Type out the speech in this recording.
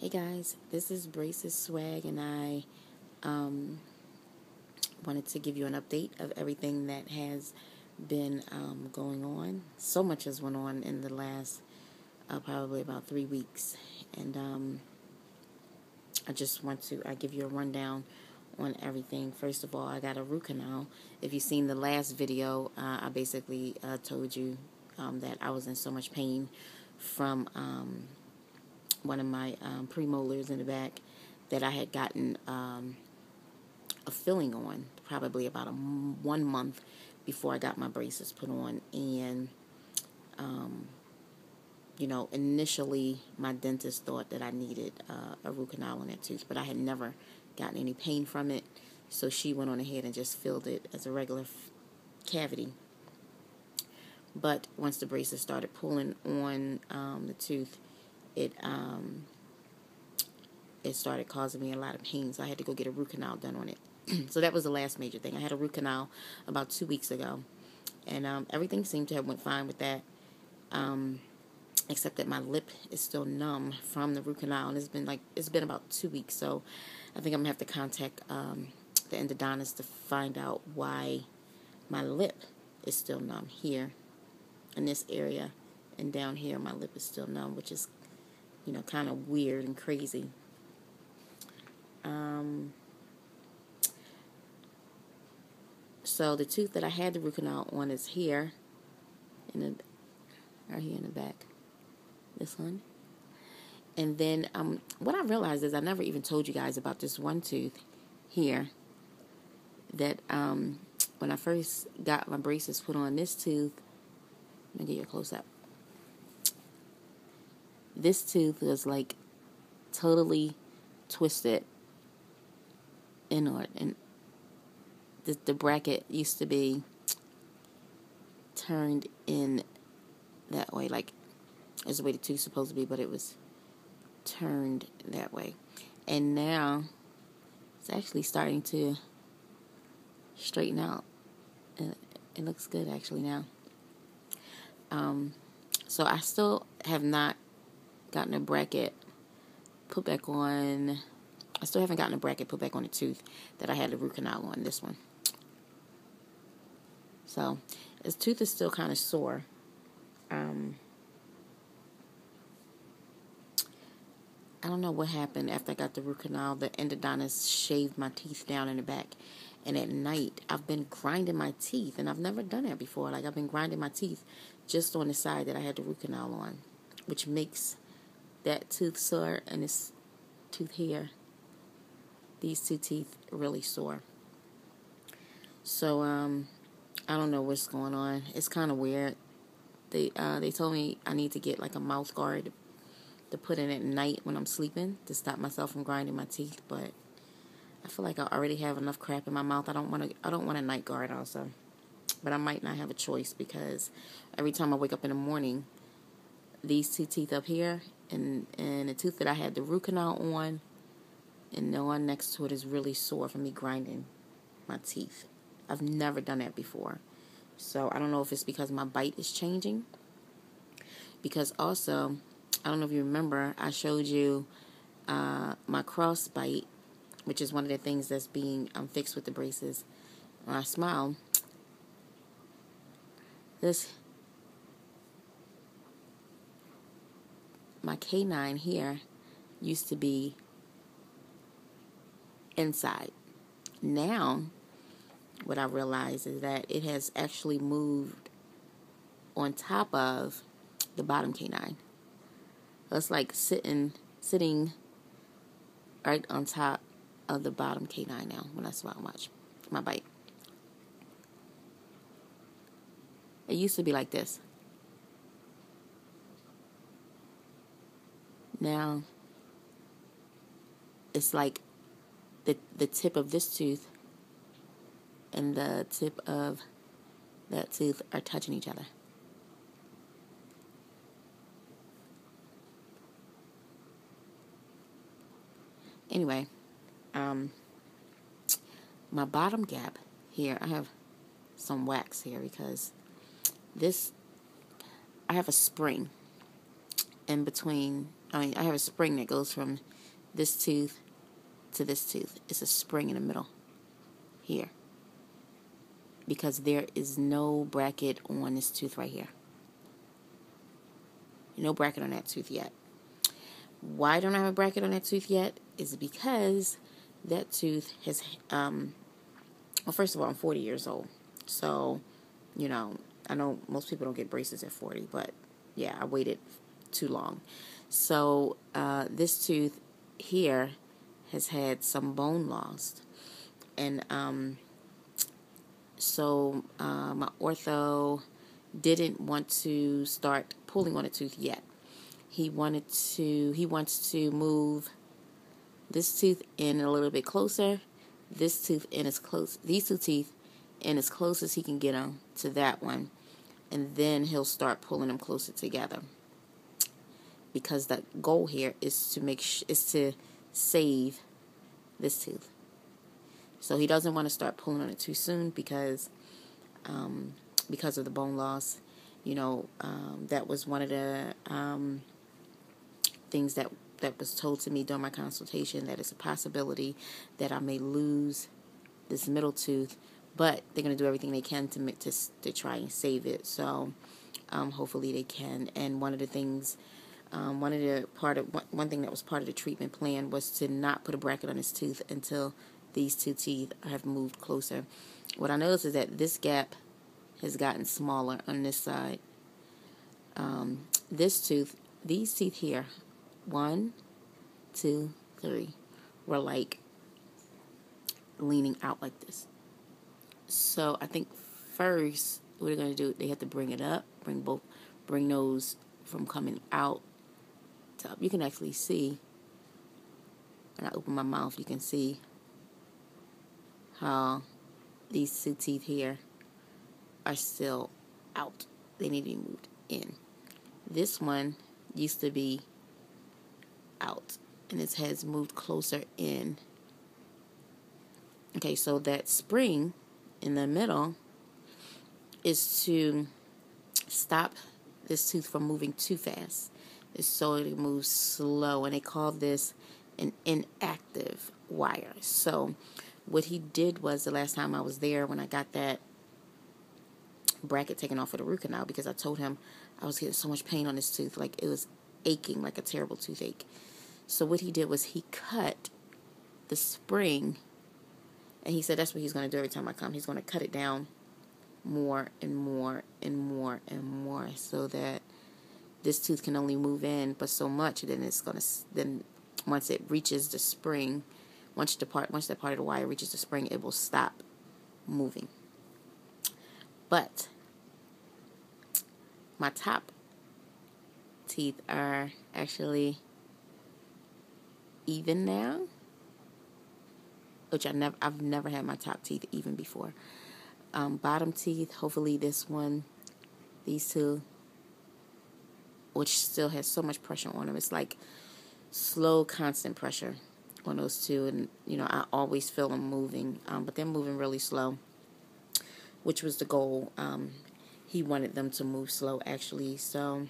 Hey guys, this is Braces Swag, and I wanted to give you an update of everything that has been going on. So much has went on in the last probably about 3 weeks, and I give you a rundown on everything. First of all, I got a root canal. If you've seen the last video, I basically told you that I was in so much pain from one of my premolars in the back that I had gotten a filling on probably about 1 month before I got my braces put on. And initially my dentist thought that I needed a root canal on that tooth, but I had never gotten any pain from it, so she went on ahead and just filled it as a regular cavity. But once the braces started pulling on the tooth, it started causing me a lot of pain, so I had to go get a root canal done on it. So that was the last major thing. I had a root canal about 2 weeks ago, and everything seemed to have went fine with that, except that my lip is still numb from the root canal, and it's been about 2 weeks. So I think I'm gonna have to contact the endodontist to find out why my lip is still numb here in this area, and down here my lip is still numb, which is kind of weird and crazy. So the tooth that I had the root canal on is here, right here in the back. This one. And then what I realized is I never even told you guys about this one tooth here that when I first got my braces put on, this tooth, let me get you a close up. This tooth was like totally twisted inward, and the bracket used to be turned in that way, like is the way the tooth's supposed to be, but it was turned that way. And now it's actually starting to straighten out. It looks good actually now. So I still have not gotten a bracket put back on. I still haven't gotten a bracket put back on the tooth that I had the root canal on, this one. So this tooth is still kind of sore. I don't know what happened after I got the root canal. The endodontist shaved my teeth down in the back. And at night, I've been grinding my teeth. And I've never done that before. Like, I've been grinding my teeth just on the side that I had the root canal on, which makes that tooth sore and this tooth here, these two teeth, really sore. So, I don't know what's going on. It's kind of weird. They told me I need to get like a mouth guard to put in at night when I'm sleeping to stop myself from grinding my teeth, but I feel like I already have enough crap in my mouth. I don't want a night guard also. But I might not have a choice, because every time I wake up in the morning, these two teeth up here and the tooth that I had the root canal on and the one next to it is really sore from me grinding my teeth. I've never done that before. So I don't know if it's because my bite is changing. Because also, I don't know if you remember, I showed you my cross bite, which is one of the things that's being fixed with the braces. When I smile, my canine here used to be inside. Now, what I realize is that it has actually moved on top of the bottom canine. It's like sitting right on top of the bottom canine now when I smile and watch my bite. It used to be like this. Now it's like the tip of this tooth and the tip of that tooth are touching each other. Anyway, my bottom gap here, I have some wax here because I have a spring in between I have a spring that goes from this tooth to this tooth. It's a spring in the middle here, because there is no bracket on this tooth right here. No bracket on that tooth yet. Why don't I have a bracket on that tooth yet? Is because that tooth has, well, first of all, I'm 40 years old. So, you know, I know most people don't get braces at 40, but yeah, I waited too long. So, this tooth here has had some bone loss. And, so, my ortho didn't want to start pulling on a tooth yet. He wants to move this tooth in a little bit closer, this tooth in as close, these two teeth in as close as he can get them to that one, and then he'll start pulling them closer together. Because the goal here is to save this tooth. So he doesn't want to start pulling on it too soon because of the bone loss. You know, that was one of the things that was told to me during my consultation, that it's a possibility that I may lose this middle tooth, but they're going to do everything they can to try and save it. So hopefully they can. And one thing that was part of the treatment plan was to not put a bracket on his tooth until these two teeth have moved closer. What I noticed is that this gap has gotten smaller on this side. This tooth, these teeth here, 1, 2, 3, were like leaning out like this. So I think first what they're going to do, they have to bring it up, bring those from coming out to up. You can actually see, when I open my mouth, you can see how these two teeth here are still out. They need to be moved in. This one used to be out, and its head's moved closer in. Okay, so that spring in the middle is to stop this tooth from moving too fast. It's so it moves slow, and they call this an inactive wire. So what he did was, the last time I was there, when I got that bracket taken off for the root canal, because I told him I was getting so much pain on this tooth, like it was aching like a terrible toothache. So what he did was he cut the spring, and he said that's what he's going to do every time I come. He's going to cut it down more and more and more and more, so that this tooth can only move in but so much, and then it's going to, then once it reaches the spring, once that part of the wire reaches the spring, it will stop moving. But my top teeth are actually even now, which I've never had my top teeth even before. Bottom teeth, hopefully this one, these two, which still has so much pressure on them. It's like slow, constant pressure on those two, and you know, I always feel them moving, but they're moving really slow, which was the goal. He wanted them to move slow, actually. So